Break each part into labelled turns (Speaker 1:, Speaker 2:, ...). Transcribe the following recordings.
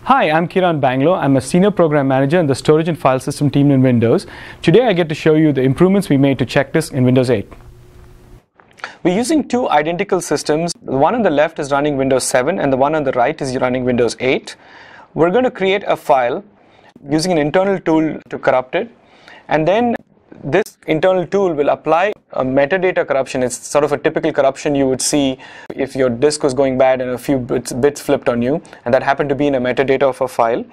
Speaker 1: Hi, I'm Kiran Banglo. I'm a Senior Program Manager in the Storage and File System team in Windows. Today I get to show you the improvements we made to Checkdisk in Windows 8. We're using two identical systems. The one on the left is running Windows 7 and the one on the right is running Windows 8. We're going to create a file using an internal tool to corrupt it, and then this internal tool will apply a metadata corruption. It's sort of a typical corruption you would see if your disk was going bad and a few bits flipped on you, and that happened to be in a metadata of a file.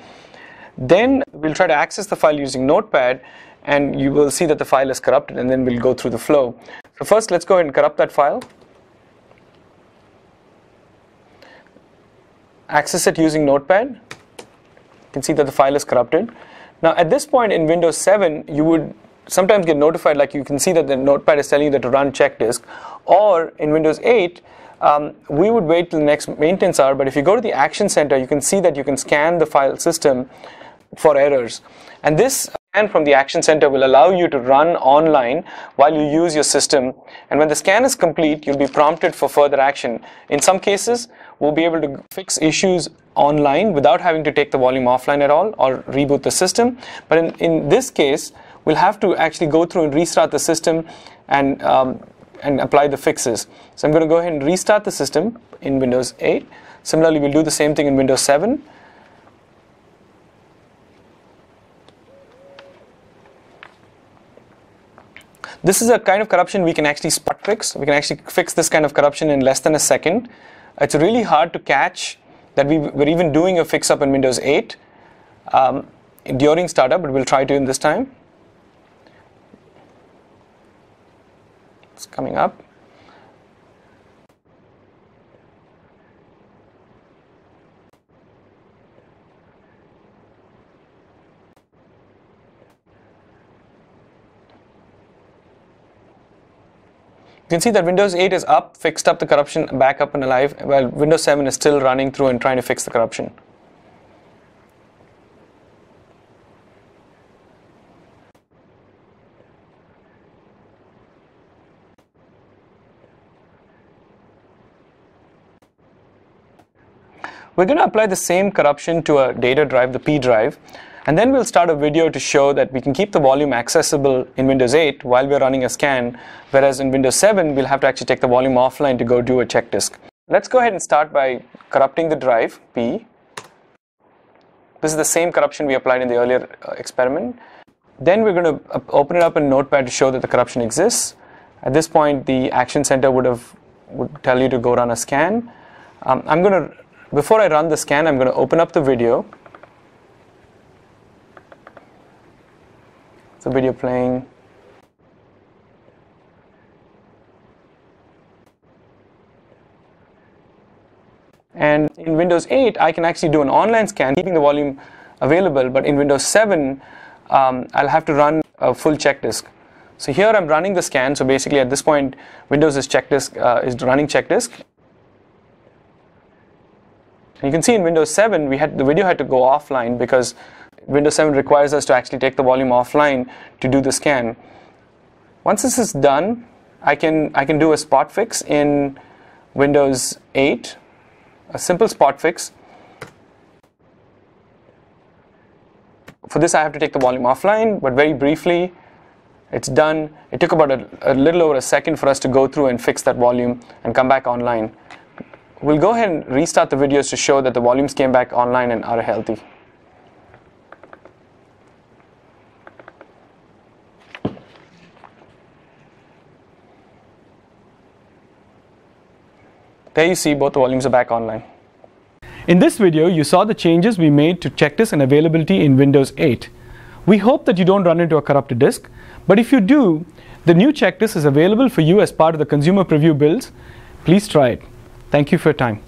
Speaker 1: Then we'll try to access the file using Notepad, and you will see that the file is corrupted, and then we'll go through the flow. So first, let's go ahead and corrupt that file. Access it using Notepad. You can see that the file is corrupted. Now at this point in Windows 7, you would sometimes get notified, like you can see that the Notepad is telling you that to run checkdisk, or in Windows 8 we would wait till the next maintenance hour, but if you go to the Action Center, you can see that you can scan the file system for errors, and this scan from the Action Center will allow you to run online while you use your system, and when the scan is complete, you'll be prompted for further action. In some cases, we'll be able to fix issues online without having to take the volume offline at all or reboot the system, but in this case we'll have to actually go through and restart the system and apply the fixes. So I'm going to go ahead and restart the system in Windows 8. Similarly, we'll do the same thing in Windows 7. This is a kind of corruption we can actually spot fix. We can actually fix this kind of corruption in less than a second. It's really hard to catch that we're even doing a fix up in Windows 8 during startup, but we'll try to in this time. It's coming up. You can see that Windows 8 is up, fixed up the corruption, back up and alive, while Windows 7 is still running through and trying to fix the corruption. We're going to apply the same corruption to a data drive, the P drive, and then we'll start a video to show that we can keep the volume accessible in Windows 8 while we're running a scan, whereas in Windows 7 we'll have to actually take the volume offline to go do a check disk. Let's go ahead and start by corrupting the drive, P. This is the same corruption we applied in the earlier experiment. Then we're going to open it up in Notepad to show that the corruption exists. At this point, the Action Center would tell you to go run a scan. Before I run the scan, I'm going to open up the video. It's a video playing. And in Windows 8, I can actually do an online scan, keeping the volume available, but in Windows 7, I'll have to run a full check disk. So here I'm running the scan, so basically at this point, Windows is running check disk. You can see in Windows 7, the video had to go offline because Windows 7 requires us to actually take the volume offline to do the scan. Once this is done, I can do a spot fix in Windows 8, a simple spot fix. For this, I have to take the volume offline, but very briefly, it's done. It took about a little over a second for us to go through and fix that volume and come back online. We'll go ahead and restart the videos to show that the volumes came back online and are healthy. There you see both the volumes are back online. In this video, you saw the changes we made to checkdisk and availability in Windows 8. We hope that you don't run into a corrupted disk, but if you do, the new checkdisk is available for you as part of the consumer preview builds. Please try it. Thank you for your time.